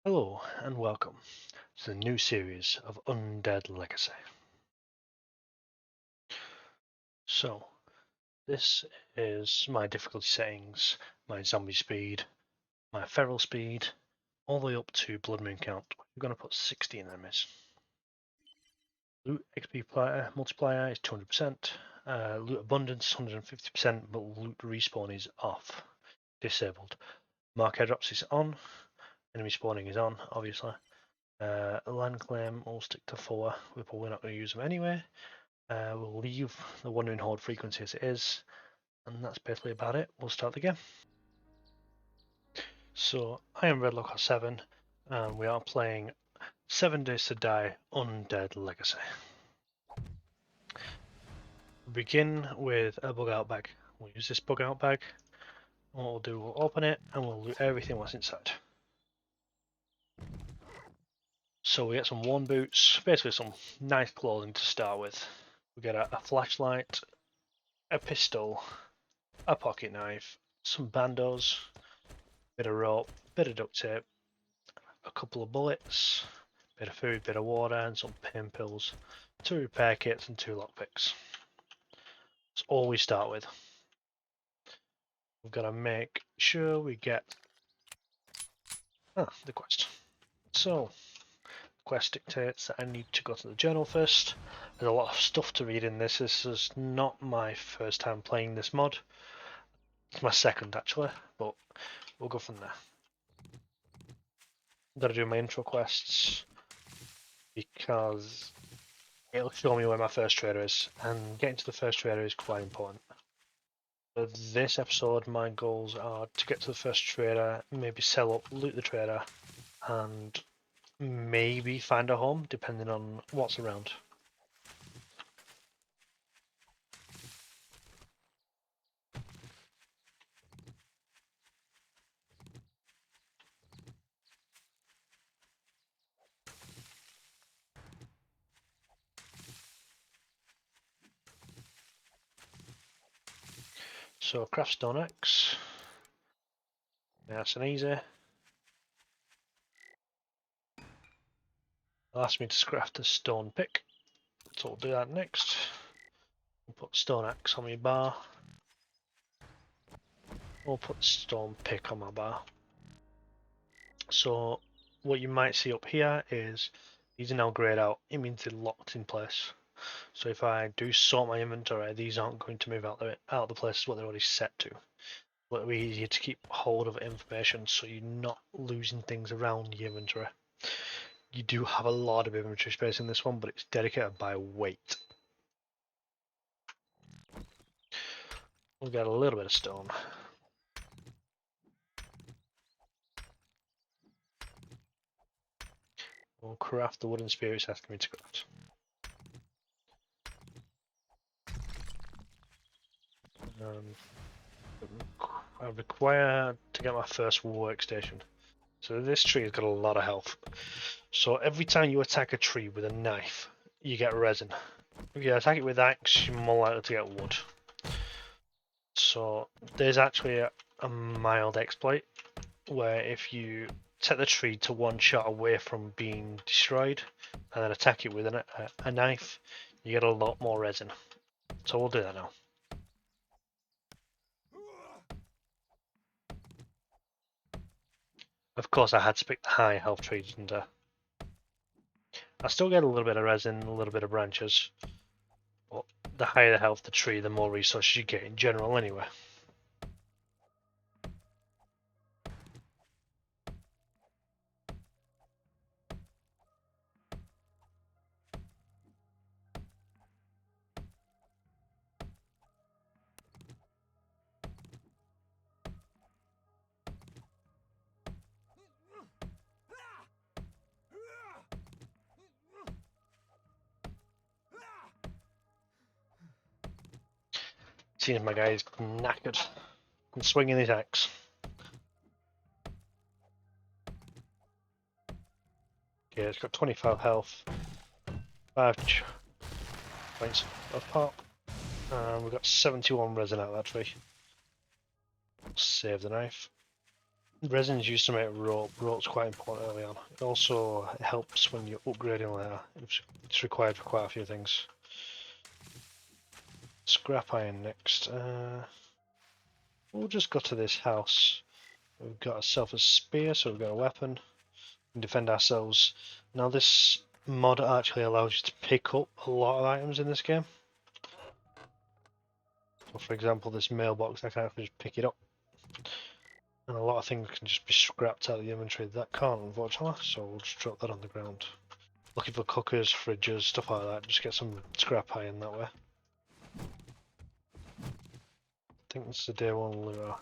Hello and welcome to the new series of Undead Legacy. So, this is my difficulty settings, my zombie speed, my feral speed, all the way up to blood moon count. We're going to put 16 enemies. Loot XP multiplier is 200%, loot abundance 150%, but loot respawn is off, disabled. Mark airdrops is on, enemy spawning is on, obviously. Land claim will stick to 4, we're probably not going to use them anyway. We'll leave the wandering horde frequency as it is, and that's basically about it. We'll start the game. So I am Redlock7, and we are playing 7 Days to Die Undead Legacy. We begin with a bug out bag. We'll use this bug out bag. And what we'll do, we'll open it and we'll loot everything what's inside. So we get some worn boots, basically some nice clothing to start with. We get a flashlight, a pistol, a pocket knife, some bandos, bit of rope, bit of duct tape, a couple of bullets, bit of food, bit of water, and some pain pills, 2 repair kits and 2 lockpicks. That's all we start with. We've got to make sure we get the quest. So, the quest dictates that I need to go to the journal first. There's a lot of stuff to read in this. This is not my first time playing this mod. It's my second actually, but we'll go from there. I've got to do my intro quests because it'll show me where my first trader is, and getting to the first trader is quite important. For this episode, my goals are to get to the first trader, maybe sell up, loot the trader, and maybe find a home, depending on what's around. So, craft stone axe. Nice and easy. It'll ask me to craft a stone pick, so we'll do that next. We'll put stone axe on my bar. We'll put stone pick on my bar. So, what you might see up here is these are now grayed out. It means they're locked in place. So if I do sort my inventory, these aren't going to move out the places what they're already set to. But it'll be easier to keep hold of information so you're not losing things around your inventory. You do have a lot of inventory space in this one, but it's dedicated by weight. We've got a little bit of stone. We'll craft the wooden spear it's asking me to craft. I require to get my first workstation. So this tree has got a lot of health. So every time you attack a tree with a knife, you get resin. If you attack it with axe, you're more likely to get wood. So there's actually a mild exploit where if you set the tree to one shot away from being destroyed and then attack it with a knife, you get a lot more resin. So we'll do that now. Of course I had to pick the high health trees, and I still get a little bit of resin, a little bit of branches, but the higher the health the tree, the more resources you get in general anyway. Seems my guy is knackered and swinging his axe. Okay, it's got 25 health, 5 points of pop, and we've got 71 resin out of that tree. Save the knife. Resin's used to make rope. Rope's quite important early on. It also helps when you're upgrading later. It's required for quite a few things. Scrap iron next. We'll just go to this house. We've got ourselves a spear, so we've got a weapon. We can defend ourselves. Now this mod actually allows you to pick up a lot of items in this game. So for example, this mailbox, I can actually just pick it up. And a lot of things can just be scrapped out of the inventory. That can't, unfortunately, so we'll just drop that on the ground. Looking for cookers, fridges, stuff like that. Just get some scrap iron that way. I think this is the day one lure.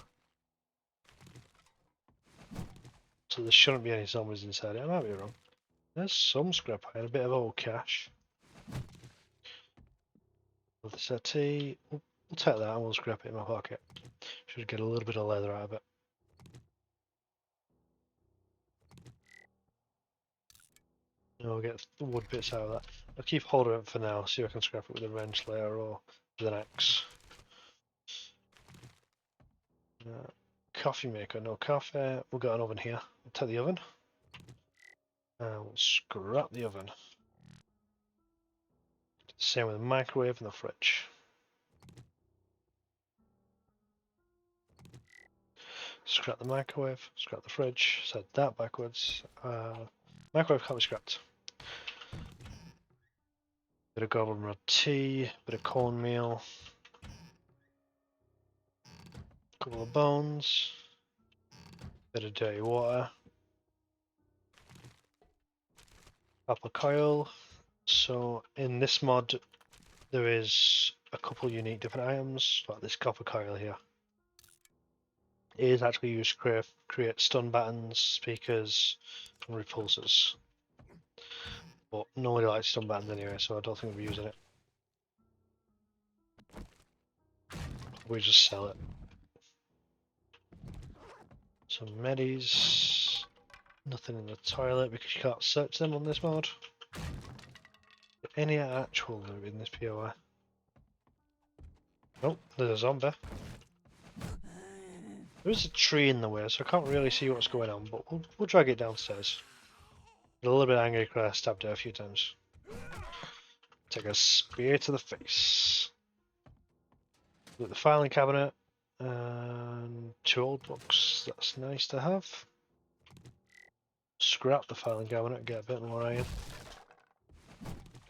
So there shouldn't be any zombies inside it. I might be wrong. There's some scrap iron, a bit of old cash. With the settee, we'll take that and we'll scrap it in my pocket. Should get a little bit of leather out of it. And we'll get the wood bits out of that. I'll keep hold of it for now, see if I can scrap it with a wrench later or with an axe. Coffee maker, no coffee. We've got an oven here. We'll take the oven. And we'll scrap the oven. Same with the microwave and the fridge. Scrap the microwave, scrap the fridge, set that backwards. Microwave can't be scrapped. Bit of goldenrod tea, bit of cornmeal, couple of bones, bit of dirty water, copper coil. So in this mod there is a couple unique different items, like this copper coil here. It is actually used to create stun buttons, speakers, and repulsors. But nobody likes stun buttons anyway, so I don't think we'll be using it. We just sell it. Some medis. Nothing in the toilet because you can't search them on this mod. Any actual loot in this POI? Oh, there's a zombie. There's a tree in the way, so I can't really see what's going on, but we'll drag it downstairs. Get a little bit angry because I stabbed it a few times. Take a spear to the face. Look at the filing cabinet. And 2 old books. That's nice to have. Scrap the filing cabinet and get a bit more iron.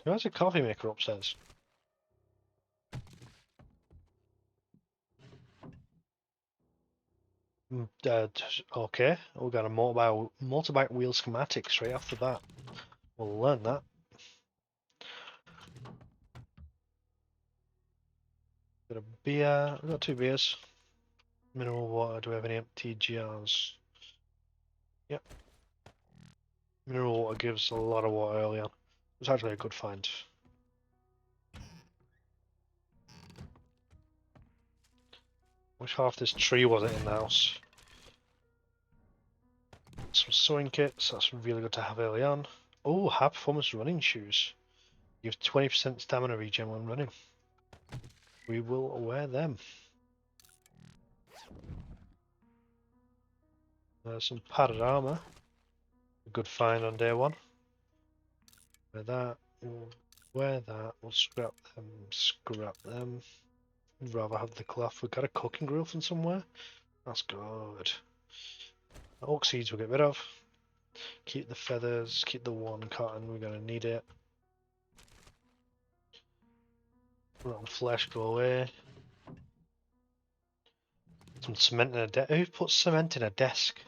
Who has a coffee maker upstairs? Okay, we got a motorbike wheel schematic straight after that. We'll learn that. Got a beer. We've got 2 beers. Mineral water. Do we have any empty jars? Yep. Mineral water gives a lot of water early on. It's actually a good find. Which half this tree was it in the house? Some sewing kits. That's really good to have early on. Oh, high performance running shoes. You have 20% stamina regen when running. We will wear them. Some padded armor. A good find on day 1. Wear that. We'll wear that. We'll scrap them. Scrap them. I'd rather have the cloth. We've got a cooking grill from somewhere. That's good. The oak seeds we'll get rid of. Keep the feathers. Keep the 1 cotton. We're going to need it. Rotten flesh go away. Some cement in a desk. Who puts cement in a desk?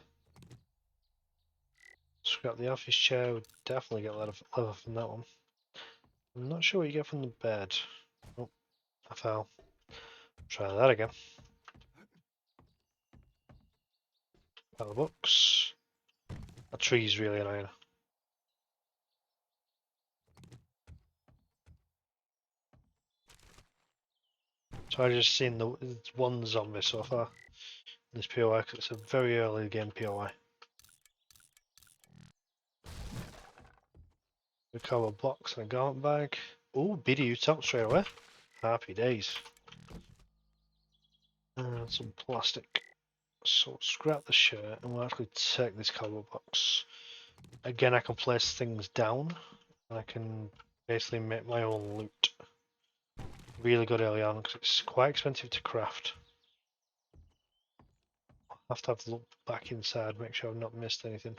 Scrap the office chair. We'd definitely get leather from that one. I'm not sure what you get from the bed. Oh, I fell. Try that again. Pile of books. That tree's really annoying. So I've just seen the 1 zombie so far in this POI because it's a very early game POI. Recover box and a garment bag. Oh, BDU top straight away. Happy days. And some plastic So we'll scrap the shirt and we'll actually take this cardboard box. Again, I can place things down and I can basically make my own loot. Really good early on because it's quite expensive to craft. I'll have to have a look back inside, make sure I've not missed anything.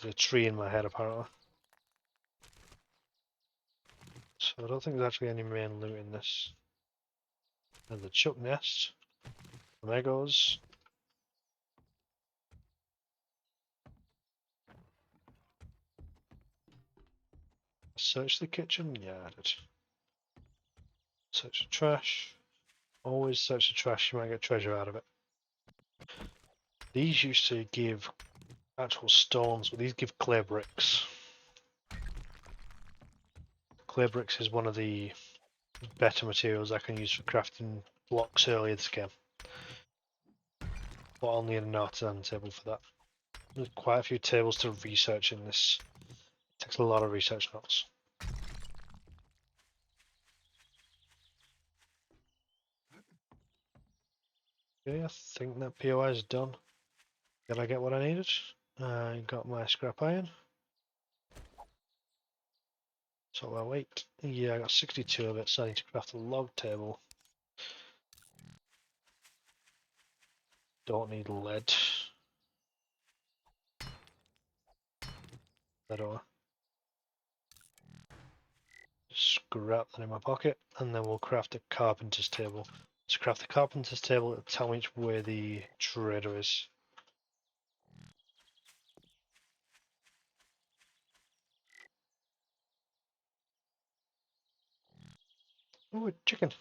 There's a tree in my head apparently. So I don't think there's actually any main loot in this. And the chuck nest. Legos. Search the kitchen? Yeah, I did. Search the trash. Always search the trash, you might get treasure out of it. These used to give actual stones, but these give clay bricks. Clay bricks is one of the better materials I can use for crafting blocks early in this game. But I'll need an artisan table for that. There's quite a few tables to research in this. It takes a lot of research notes. Okay, I think that POI is done. Did I get what I needed? I got my scrap iron. So I wait. Yeah, I got 62 of it, so I need to craft a log table. Don't need lead. That or scrap that in my pocket, and then we'll craft a carpenter's table. To craft the carpenter's table, it'll tell me which way the trader is. Oh, a chicken.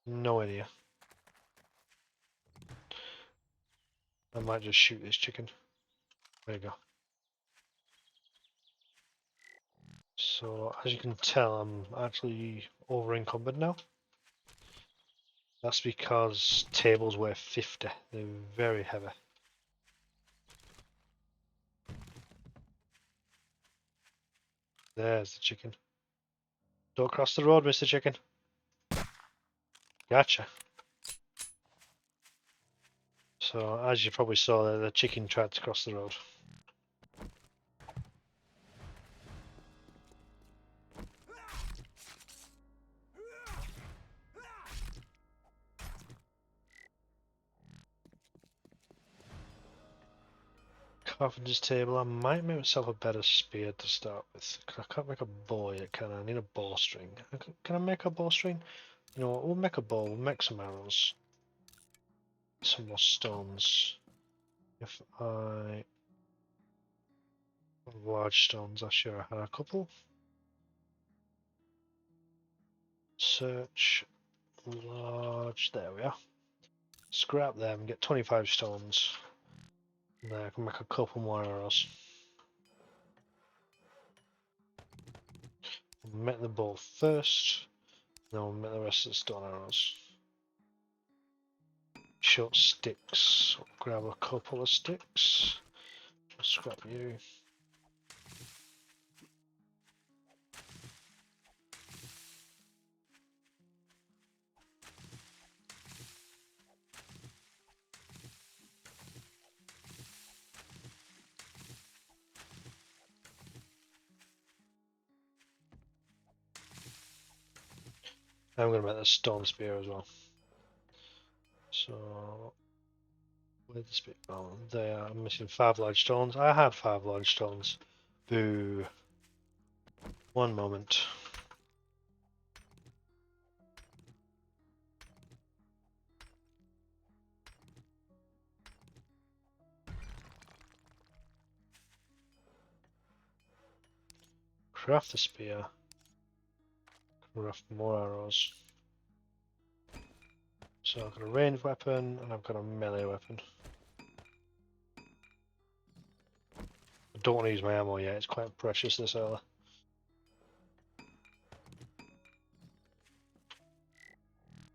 No idea. I might just shoot this chicken. There you go. So, as you can tell, I'm actually over encumbered now. That's because tables weigh 50. They're very heavy. There's the chicken. Don't cross the road, Mr. Chicken. Gotcha. So, as you probably saw, the chicken tried to cross the road. Carpenter's table. I might make myself a better spear to start with. I can't make a bow yet, can I? I need a bowstring. Can I make a bowstring? You know what? We'll make a bow. We'll make some arrows. Some more stones. If I large stones, I sure had a couple. Search large. There we are. Scrap them. Get 25 stones. There, I can make a couple more arrows. We'll make the bow first. Then we'll make the rest of the stone arrows. Short sticks. Grab a couple of sticks. Scrap you. I'm going to make the stone spear as well. So, where's the spear? Oh, there. I'm missing 5 large stones. I had 5 large stones. Boo. One moment. Craft the spear. Craft more arrows. So I've got a ranged weapon and I've got a melee weapon. I don't want to use my ammo yet, it's quite precious this early.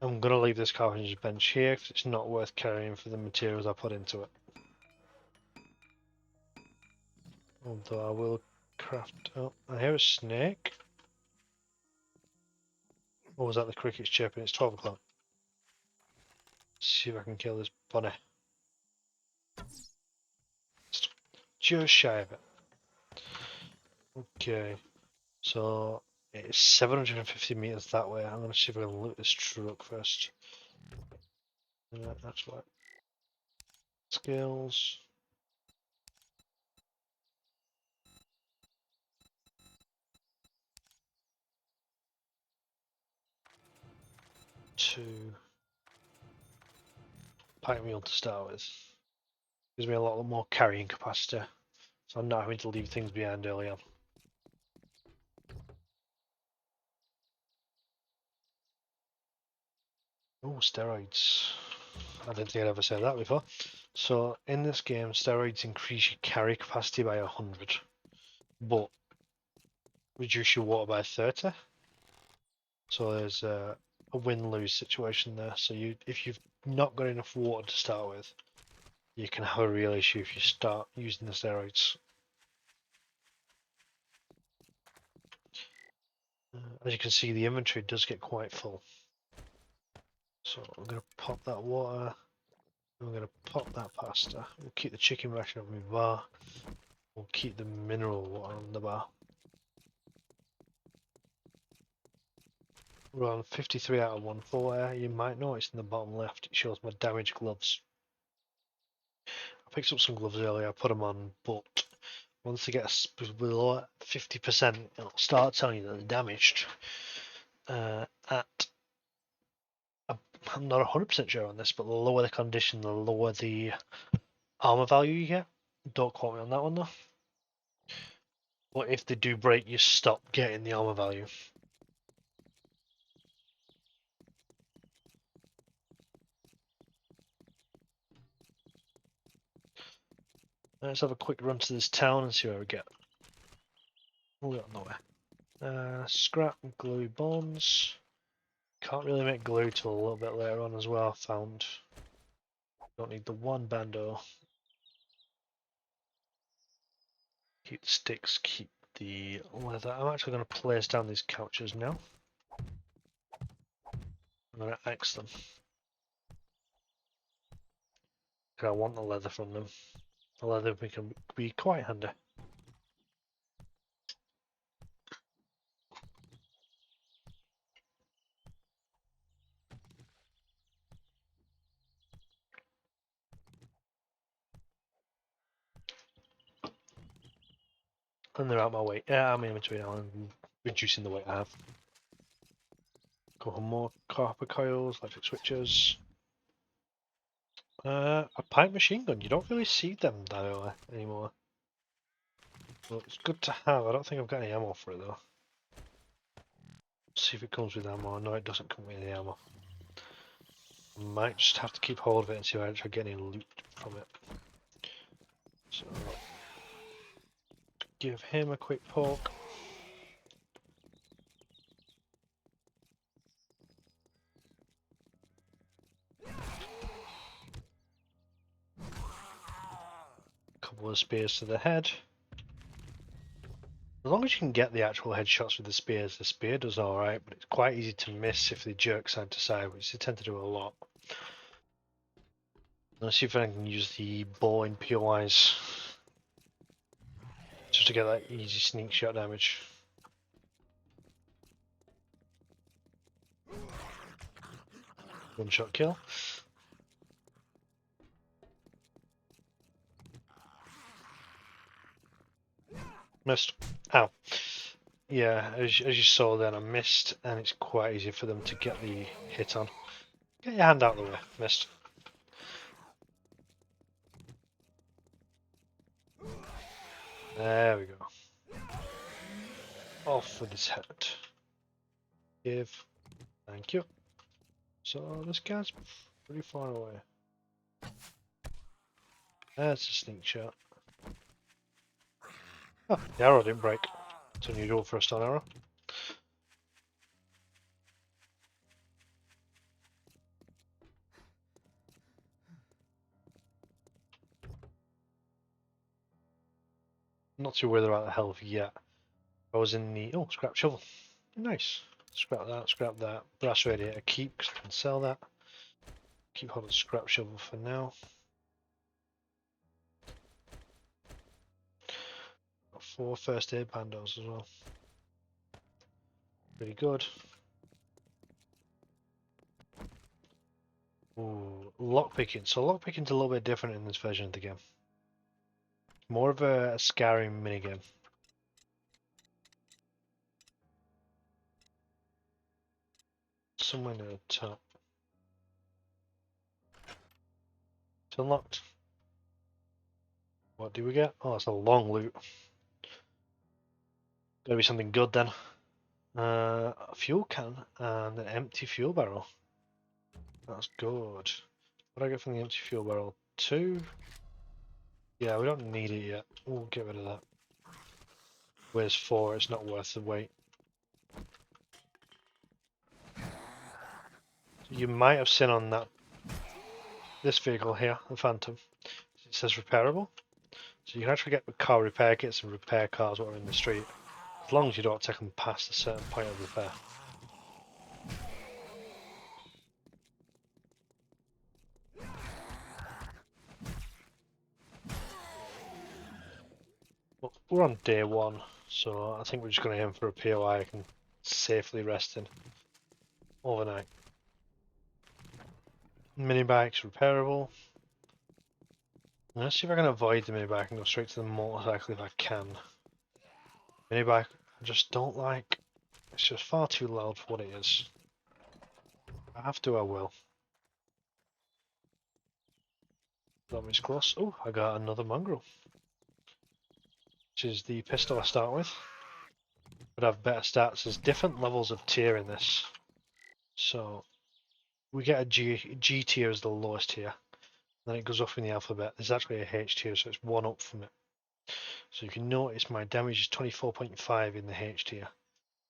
I'm going to leave this carpenter's bench here because it's not worth carrying for the materials I put into it. We'll Although I will craft. Oh, I hear a snake. Or was that the crickets chirping? It's 12 o'clock. See if I can kill this bunny. Just shy of it. Okay, so it's 750 meters that way. I'm gonna see if I can loot this truck first. That's what. Skills. Two. Pipe wheel to start with. Gives me a lot more carrying capacity, so I'm not having to leave things behind early on. Oh, steroids. I didn't think I'd ever said that before. So, in this game, steroids increase your carry capacity by 100, but reduce your water by 30. So there's a win-lose situation there. So if you've not got enough water to start with, you can have a real issue if you start using the steroids. As you can see, the inventory does get quite full. So I'm going to pop that water. I'm going to pop that pasta. We'll keep the chicken ration on my bar. We'll keep the mineral water on the bar. We're on 53 out of 140. You might notice in the bottom left it shows my damaged gloves. I picked up some gloves earlier, I put them on, but once they get below 50%, it'll start telling you that they're damaged. I'm not 100% sure on this, but the lower the condition, the lower the armor value you get. Don't quote me on that one though. But if they do break, you stop getting the armor value. Let's have a quick run to this town and see where we get. We got nowhere. Scrap and glue bonds. Can't really make glue till a little bit later on as well. Found. Don't need the one bando. Keep the sticks. Keep the leather. I'm actually going to place down these couches now. I'm going to axe them. Because I want the leather from them. The leather can be quite handy. And they're out my way. Yeah, I'm in between now and reducing the weight I have. Couple more copper coils, electric switches. A pipe machine gun. You don't really see them that early anymore. Well, it's good to have. I don't think I've got any ammo for it though. See if it comes with ammo. No, it doesn't come with any ammo. Might just have to keep hold of it and see if I actually get any loot from it. So, give him a quick poke. Couple of spears to the head. As long as you can get the actual headshots with the spear does alright, but it's quite easy to miss if they jerk side to side, which they tend to do a lot. Let's see if I can use the bow in POIs just to get that easy sneak shot damage. One shot kill. Missed. Ow. Yeah, as you saw then, I missed, and it's quite easy for them to get the hit on. Get your hand out of the way. Missed. There we go. Off with his head. Give. Thank you. So this guy's pretty far away. That's a sneak shot. Oh, the arrow didn't break. It's unusual for a stun arrow. not too worried about the health yet. I was in the scrap shovel. Nice. Scrap that. Brass radiator keep, because I can sell that. Keep hold of scrap shovel for now. Got 4 first aid bandos as well. Pretty good. Ooh, lockpicking. So lockpicking's a little bit different in this version of the game. More of a scaring minigame. Somewhere near the top. It's unlocked. What do we get? Oh, it's a long loot. Gotta be something good then. A fuel can and an empty fuel barrel. That's good. What do I get from the empty fuel barrel? 2? Yeah, we don't need it yet. We'll get rid of that. Where's 4? It's not worth the wait. You might have seen on that this vehicle here, the Phantom. It says repairable. So you can actually get car repair kits and repair cars while in the street, as long as you don't take them past a certain point of repair. Well, we're on day 1, so I think we're just going to aim for a POI I can safely rest in overnight. Mini bikes repairable. Let's see if I can avoid the mini bike and go straight to the motorcycle if I can. Mini bike, I just don't like. It's just far too loud for what it is. If I have to, I will. That means close. Oh, I got another mongrel, which is the pistol I start with. But I have better stats. There's different levels of tier in this. So we get a G tier as the lowest tier. Then it goes up in the alphabet. There's actually a H tier, so it's 1 up from it. So you can notice my damage is 24.5 in the H tier.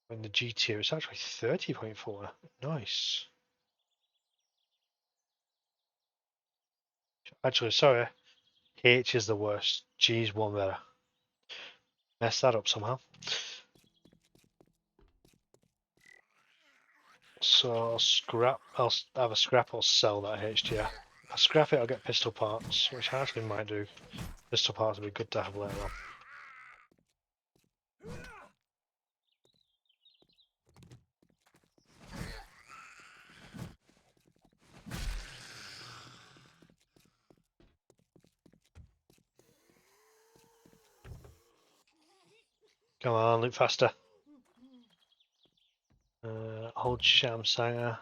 In the G tier, it's actually 30.4. Nice. Actually, sorry. H is the worst. G is 1 better. Messed that up somehow. So I'll scrap. I'll have a scrap or sell that H tier. If I scrap it, I'll get pistol parts, which I actually might do. Pistol parts would be good to have later on. Come on, loot faster. Hold Sham Sanger.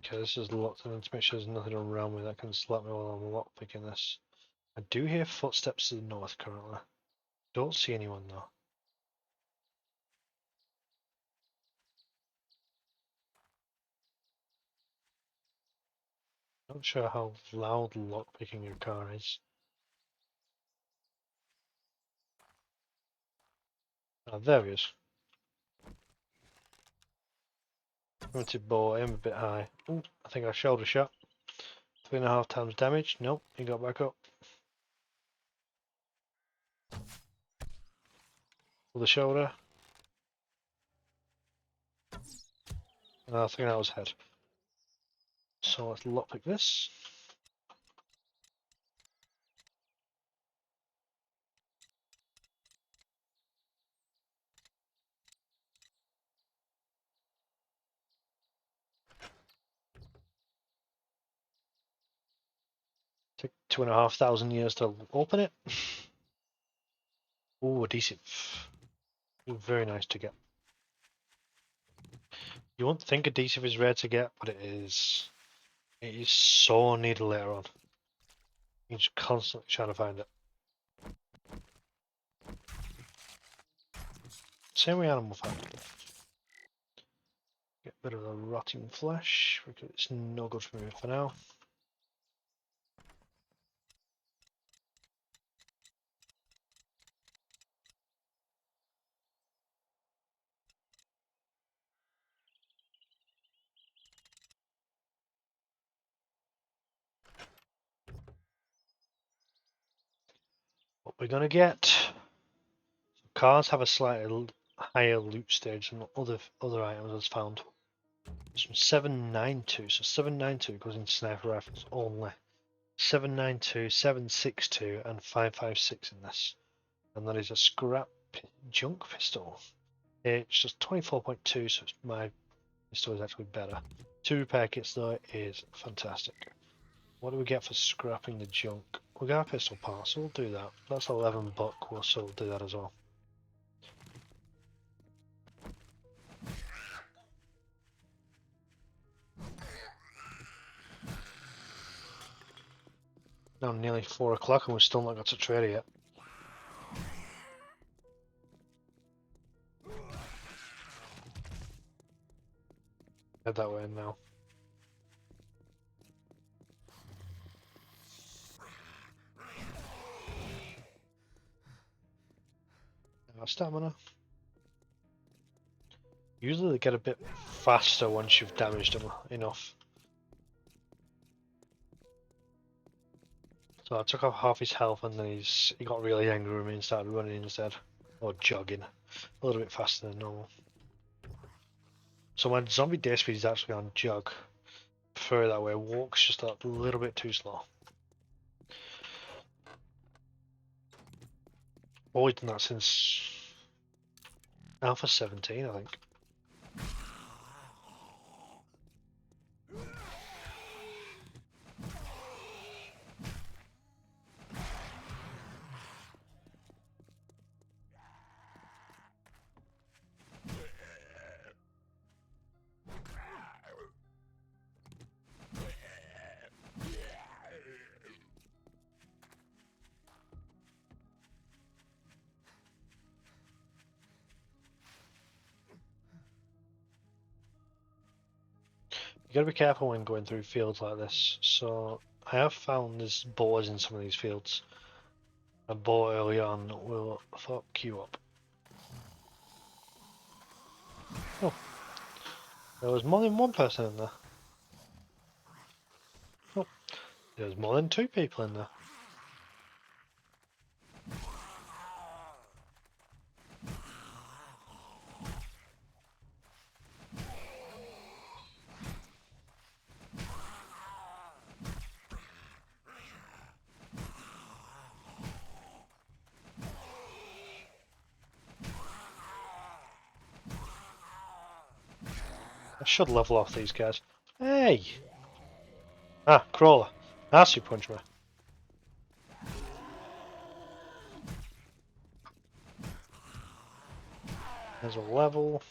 Okay, this is locked. I need to make sure there's nothing around me that can slap me while I'm lockpicking this. I do hear footsteps to the north currently. Don't see anyone though. Not sure how loud lockpicking your car is. Ah, there he is. Limited bow, aim a bit high. Ooh, I think I shoulder shot. 3.5 times damage. Nope, he got back up. With the shoulder. I think that was head. So let's lockpick this. Took 2,500 years to open it. Ooh, adhesive. Ooh, very nice to get. You won't think adhesive is rare to get, but it is. It is so needed later on. You're just constantly trying to find it. Same with animal fat. Get rid of the rotting flesh because it's no good for me for now. we're gonna get cars have a slightly higher loot stage than other items as found. It's from 792, so 792 goes into sniper rifles only. 792, 762, and 556 in this, and that is a scrap junk pistol. It's just 24.2, so my pistol is actually better. 2 repair kits though is fantastic. What do we get for scrapping the junk? We got a pistol part, so we'll do that. That's 11 buck, we'll still do that as well. Now nearly 4 o'clock and we've still not got to trader yet. Head that way now. Stamina. Usually they get a bit faster once you've damaged them enough. So I took off half his health and then he got really angry with me and started running instead. Or jogging. A little bit faster than normal. So my zombie day speed is actually on jog. Prefer it that way. Walk's just a little bit too slow. Always done that since Alpha 17, I think. You gotta be careful when going through fields like this. So I have found there's boars in some of these fields. A boar early on will fuck you up. Oh, there was more than one person in there. Oh, there was more than 2 people in there. I should level off these guys. Hey! Ah, crawler. That's who punched me. There's a level.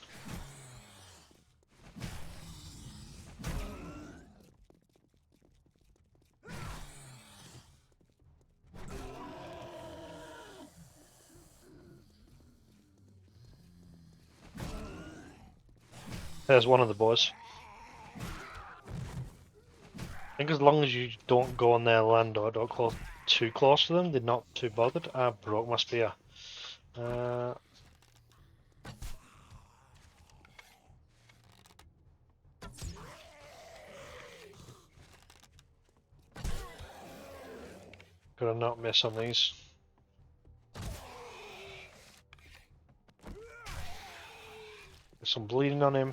There's one of the boys. I think as long as you don't go on their land or don't go too close to them, they're not too bothered. I broke my spear. Gotta not miss on these. There's some bleeding on him.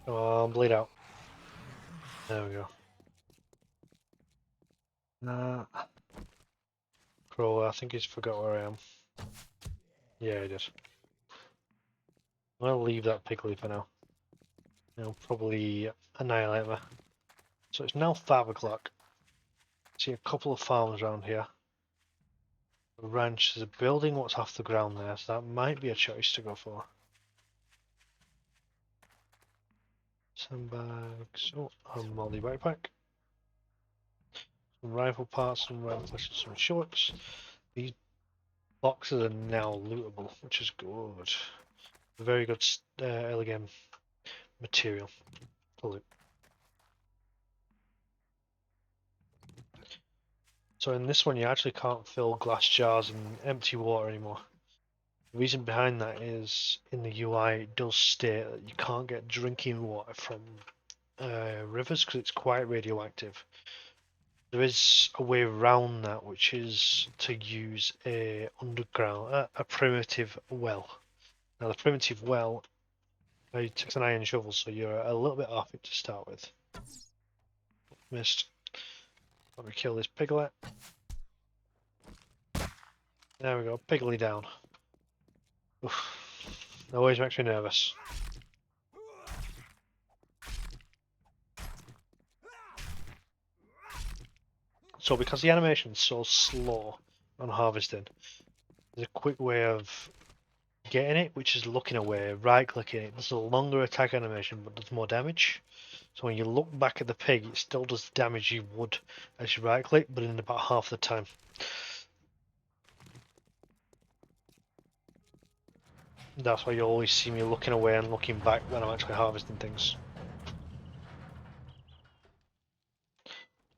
Oh, bleed out. There we go. Crow, I think he's forgot where I am. Yeah, he did. I'm gonna leave that piggly for now. He'll probably annihilate me. So it's now 5 o'clock. See a couple of farms around here. A ranch, there's a building what's off the ground there, so that might be a choice to go for. Sandbags, oh, a moldy backpack. Some rifle parts, some rifle flashes, some shorts. These boxes are now lootable, which is good. Very good early game material to loot. So in this one you actually can't fill glass jars and empty water anymore. The reason behind that is in the UI it does state that you can't get drinking water from rivers because it's quite radioactive. There is a way around that, which is to use a a primitive well. Now the primitive well, it takes an iron shovel, so you're a little bit off it to start with. Missed. Let me kill this piglet. There we go, piggly down. Oof. That always makes me nervous. So because the animation's so slow on harvesting, there's a quick way of getting it, which is looking away, right clicking it. There's a longer attack animation but does more damage. So when you look back at the pig, it still does the damage you would as you right click, but in about half the time. That's why you always see me looking away and looking back when I'm actually harvesting things.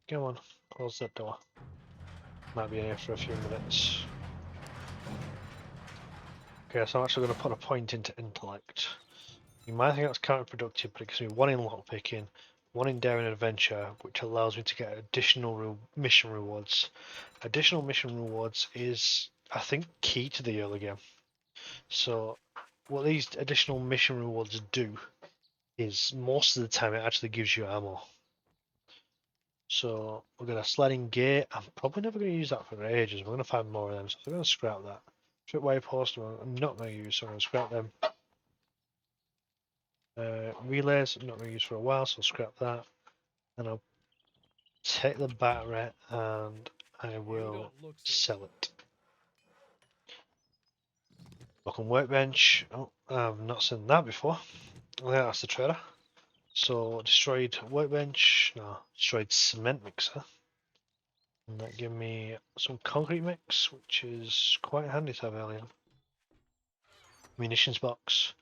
Come on, close that door. Might be in here for a few minutes. Okay, so I'm actually going to put a point into intellect. You might think that's counterproductive, but it gives me 1 in lockpicking, 1 in daring adventure, which allows me to get additional mission rewards. Additional mission rewards is, I think, key to the early game. So what these additional mission rewards do is most of the time it actually gives you ammo. So we're going to sledding gate. I'm probably never going to use that for ages. We're going to find more of them, so I'm going to scrap that. Tripwire post I'm not going to use, so I'm going to scrap them. Relays I'm not going to use for a while, so I'll scrap that. And I'll take the battery and I will sell it. Broken workbench. Oh, I've not seen that before. I think that's the trader. So destroyed workbench. No, destroyed cement mixer. And that gave me some concrete mix, which is quite handy to have early on. Munitions box.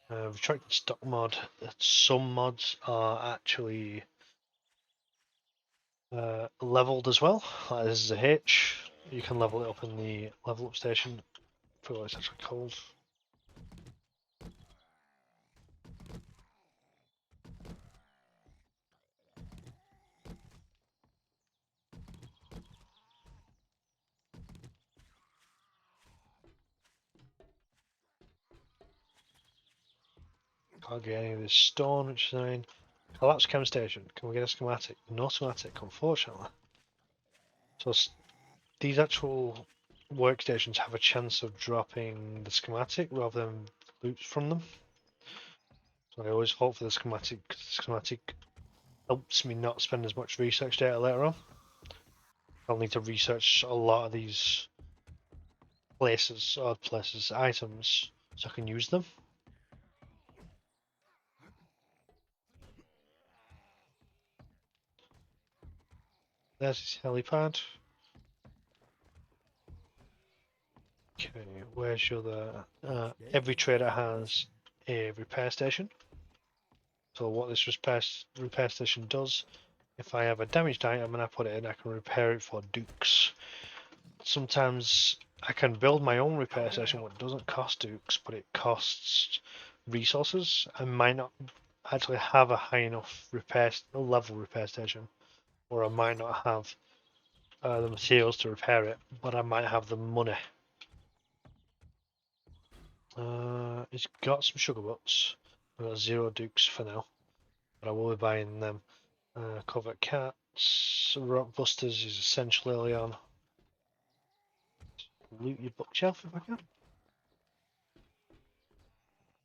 Retracted stock mod. Some mods are actually leveled as well. Like this is a H. You can level it up in the level up station. I forgot what it's actually called. Can't get any of this stone, which is annoying. Collapse chem station. Can we get a schematic? No schematic, unfortunately. So these actual workstations have a chance of dropping the schematic rather than loot from them. So I always hope for the schematic. The schematic helps me not spend as much research data later on. I'll need to research a lot of these places, odd places, items, so I can use them. There's his helipad. Okay, where's your other? Every trader has a repair station. So what this repair station does, if I have a damaged item and I put it in, I can repair it for dukes. Sometimes I can build my own repair station, what doesn't cost dukes, but it costs resources. I might not actually have a high enough level repair station, or I might not have the materials to repair it, but I might have the money. It's got some sugar butts. I've got 0 dukes for now, but I will be buying them. Covert cats, rock busters is essential early on. Loot your bookshelf if I can.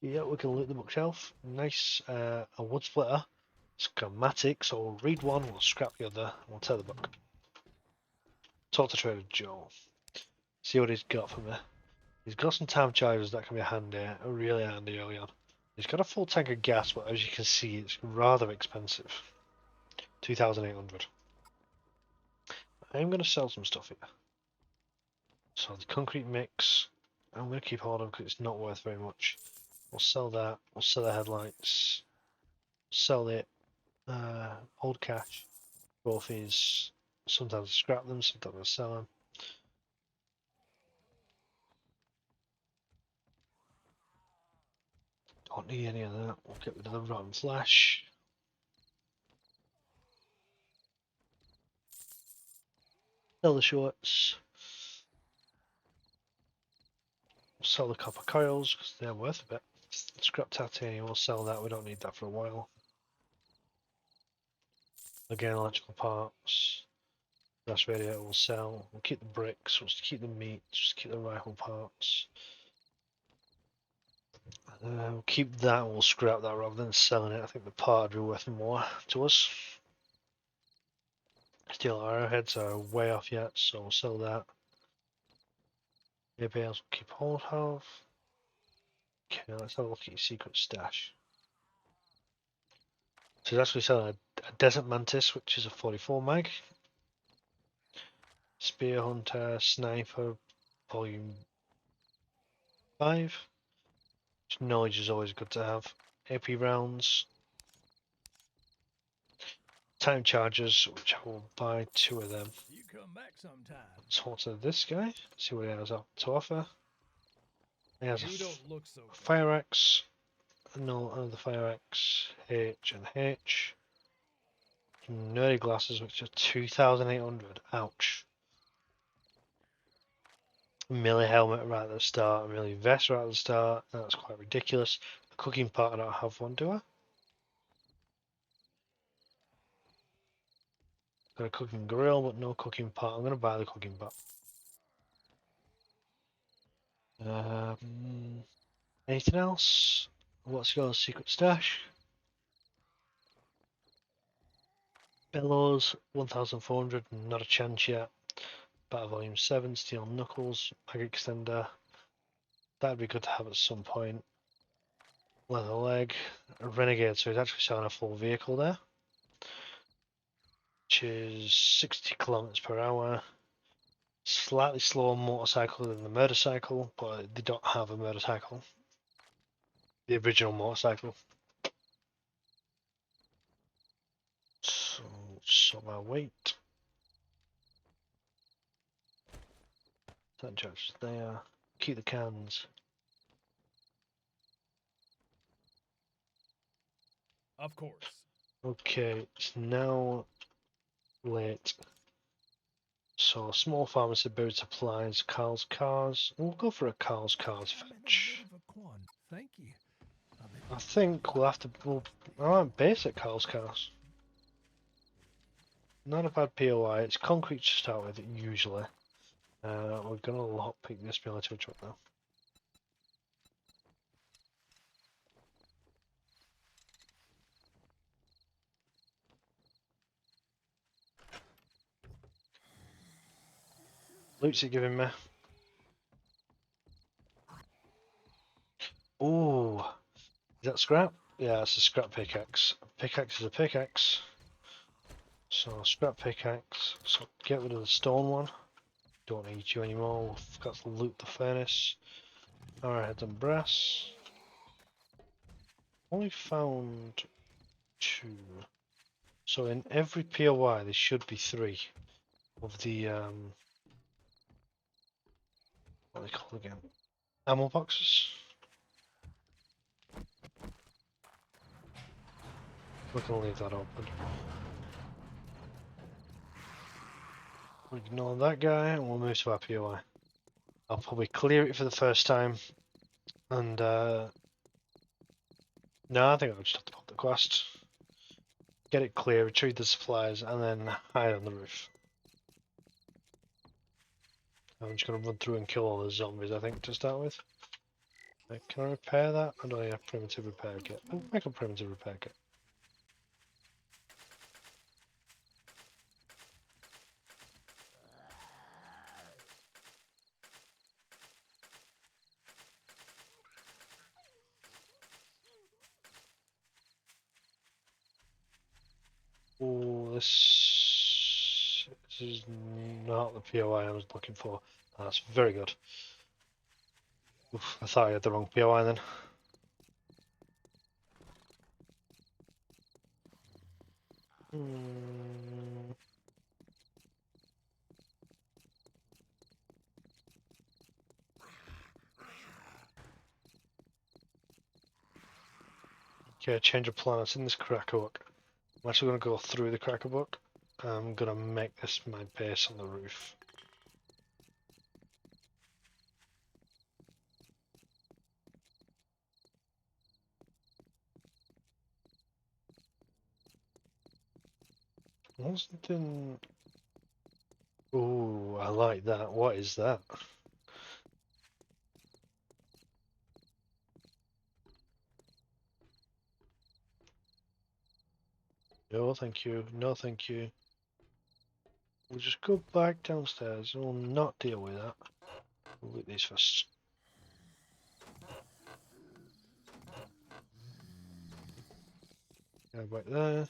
Yeah, we can loot the bookshelf. Nice. A wood splitter. Schematic, so we'll read one, we'll scrap the other, and we'll tear the book. Talk to Trader Joe. See what he's got for me. He's got some time chargers that can be handy, really handy early on. He's got a full tank of gas, but as you can see, it's rather expensive. 2,800. I'm going to sell some stuff here. So the concrete mix, I'm going to keep hold of because it's not worth very much. We'll sell that. We'll sell the headlights. Sell it. Old cash. Both is sometimes I scrap them, sometimes I sell them. Don't need any of that. We'll get rid of the rotten flesh. Sell the shorts. Sell the copper coils because they're worth a bit. Scrap titanium, we'll sell that. We don't need that for a while. Again, electrical parts. That's radiator we'll sell. We'll keep the bricks, we'll keep the meat, just keep the rifle parts. We'll keep that and we'll scrap that rather than selling it. I think the part would be worth more to us. Steel arrowheads are way off yet, so we'll sell that. Maybe else we'll keep hold of. Okay, let's have a look at your secret stash. So he's actually selling a Desert Mantis, which is a 44 mag. Spear Hunter, Sniper, Volume 5. Which knowledge is always good to have. AP rounds. Time chargers, which I will buy 2 of them. You come back sometime. Let's talk to this guy, see what he has to offer. He has You a don't look so fire axe. No, another fire axe. H and H. Nerdy glasses, which are 2,800. Ouch. Melee helmet right at the start, melee vest right at the start. That's quite ridiculous. The cooking pot, I don't have one, do I? Got a cooking grill, but no cooking pot. I'm going to buy the cooking pot. Anything else? What's your secret stash? Bellows, 1,400, not a chance yet. Battle Volume 7, Steel Knuckles, Mag Extender. That'd be good to have at some point. Leather leg, a Renegade, so he's actually selling a full vehicle there. Which is 60 kilometers per hour. Slightly slower motorcycle than the motorcycle, but they don't have a motorcycle. The original motorcycle. So my weight. That judge there. Keep the cans. Of course. Okay, it's now late. So small pharmacy, buried supplies, Carl's cars. We'll go for a Carl's cars fetch. Thank you. I think we'll have to. I want basic Carl's cars. Not a bad POI. It's concrete to start with usually. We're gonna lockpick this military truck now. Loot's it giving me? Ooh, is that scrap? Yeah, it's a scrap pickaxe. Pickaxe is a pickaxe. So scrap pickaxe. So get rid of the stone one. Don't need you anymore. We've got to loot the furnace. Arrowheads and brass. Only found 2. So in every POI there should be 3 of the what are they called again? Ammo boxes. We're gonna leave that open. We'll ignore that guy and we'll move to our POI. I'll probably clear it for the first time and no, I think I'll just have to pop the quest. Get it clear, retrieve the supplies and then hide on the roof. I'm just going to run through and kill all the zombies, I think, to start with. Can I repair that? I don't have primitive repair kit. Oh, make a primitive repair kit. Oh, this is not the POI I was looking for. That's very good. Oof, I thought I had the wrong POI then. Okay, change of plan. It's in this crackerbuck. I'm actually going to go through the crackerbuck. I'm going to make this my base on the roof. Wasn't in... Ooh, I like that. What is that? No, thank you. No, thank you. We'll just go back downstairs. We'll not deal with that. We'll loot these first. Go back there.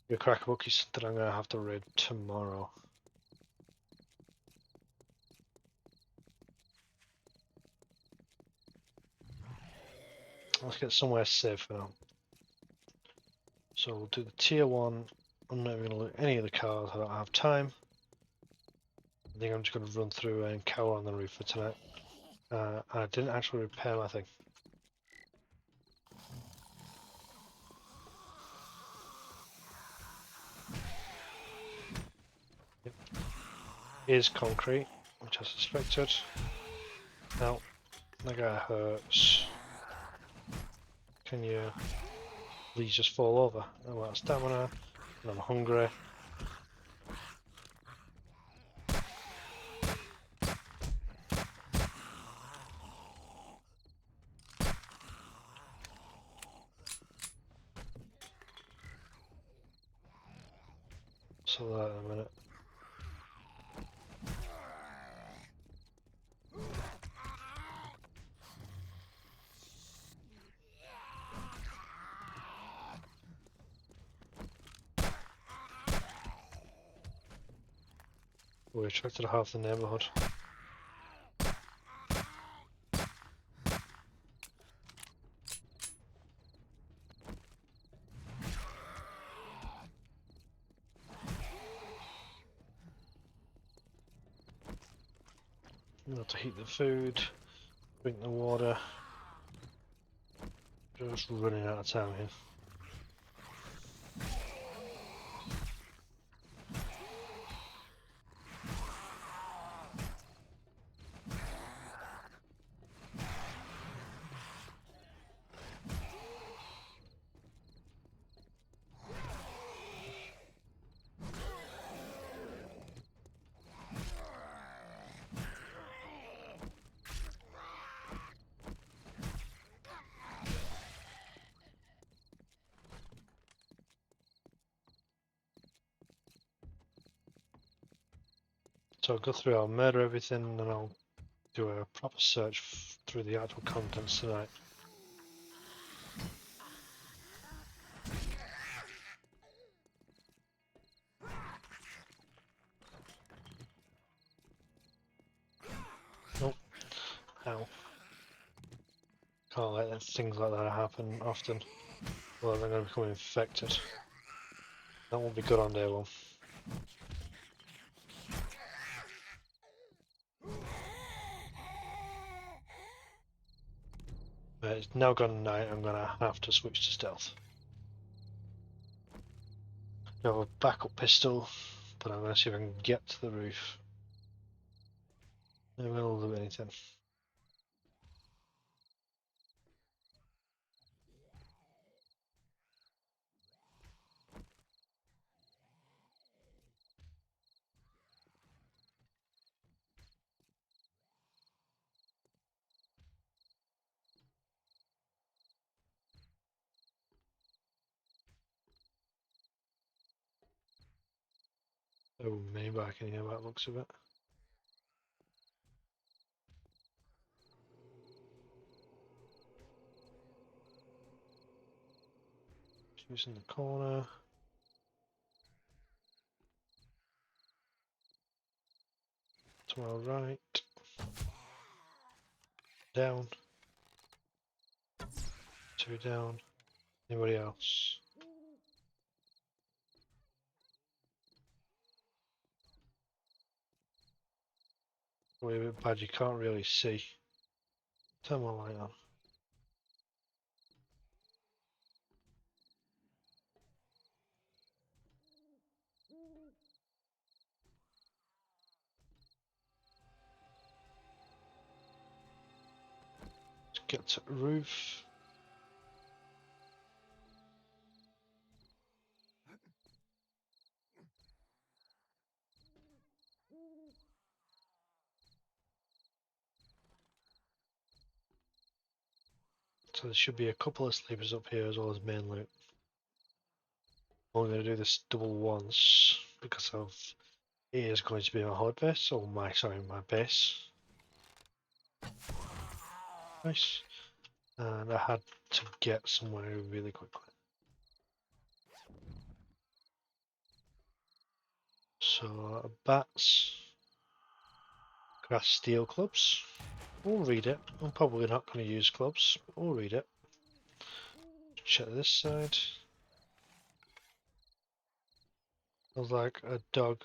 Your crackerbuck is something I'm going to have to raid tomorrow. Let's get somewhere safe now. So we'll do the tier 1. I'm not even going to loot any of the cars. I don't have time. I think I'm just going to run through and cower on the roof for tonight. I didn't actually repair my thing. Yep. Is concrete, which I suspected. Now, that guy hurts. Can you please just fall over? I'm out of stamina, and I'm hungry. So that in a minute. We attracted half the neighbourhood. Not to heat the food, drink the water. Just running out of time here. So I'll go through, I'll murder everything, and then I'll do a proper search through the actual contents tonight. Nope. Ow. Can't let things like that happen often. Well, they're going to become infected. That won't be good on day 1. It's now gone night, I'm going to have to switch to stealth. I have a backup pistol, but I'm going to see if I can get to the roof. Never going to do anything. Oh, mini back in here by the looks of it. She's in the corner. To my right. Down. 2 down. Anybody else? Wait a bit bad, you can't really see. Turn my light on. get to roof. So there should be a couple of sleepers up here as well as main loot. I'm going to do this double once because of it is going to be my horde base, or my base. Nice. And I had to get somewhere really quickly. So bats, grass steel clubs. We'll read it. I'm probably not going to use clubs, but we'll read it. Check this side. There's like a dog,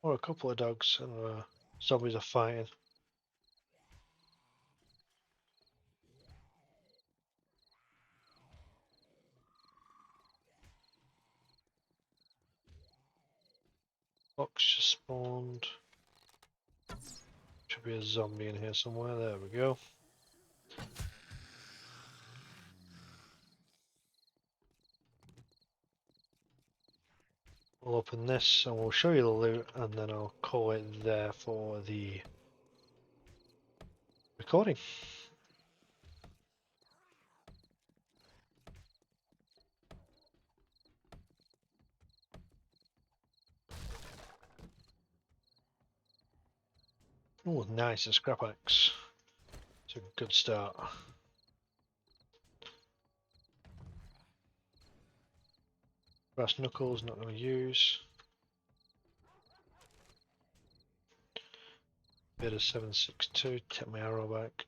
or a couple of dogs, and zombies are fighting. Fox just spawned. Should be a zombie in here somewhere. There we go. We'll open this and we'll show you the loot, and then I'll call it there for the recording. Oh, nice, a scrap axe. It's a good start. Brass knuckles, not going to use. Bit of 762, take my arrow back.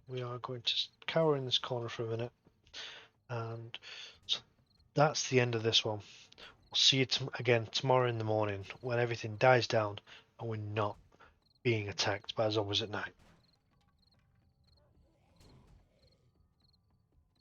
We are going to cower in this corner for a minute, and so that's the end of this one. We'll see you again tomorrow in the morning when everything dies down and we're not being attacked by zombies at night.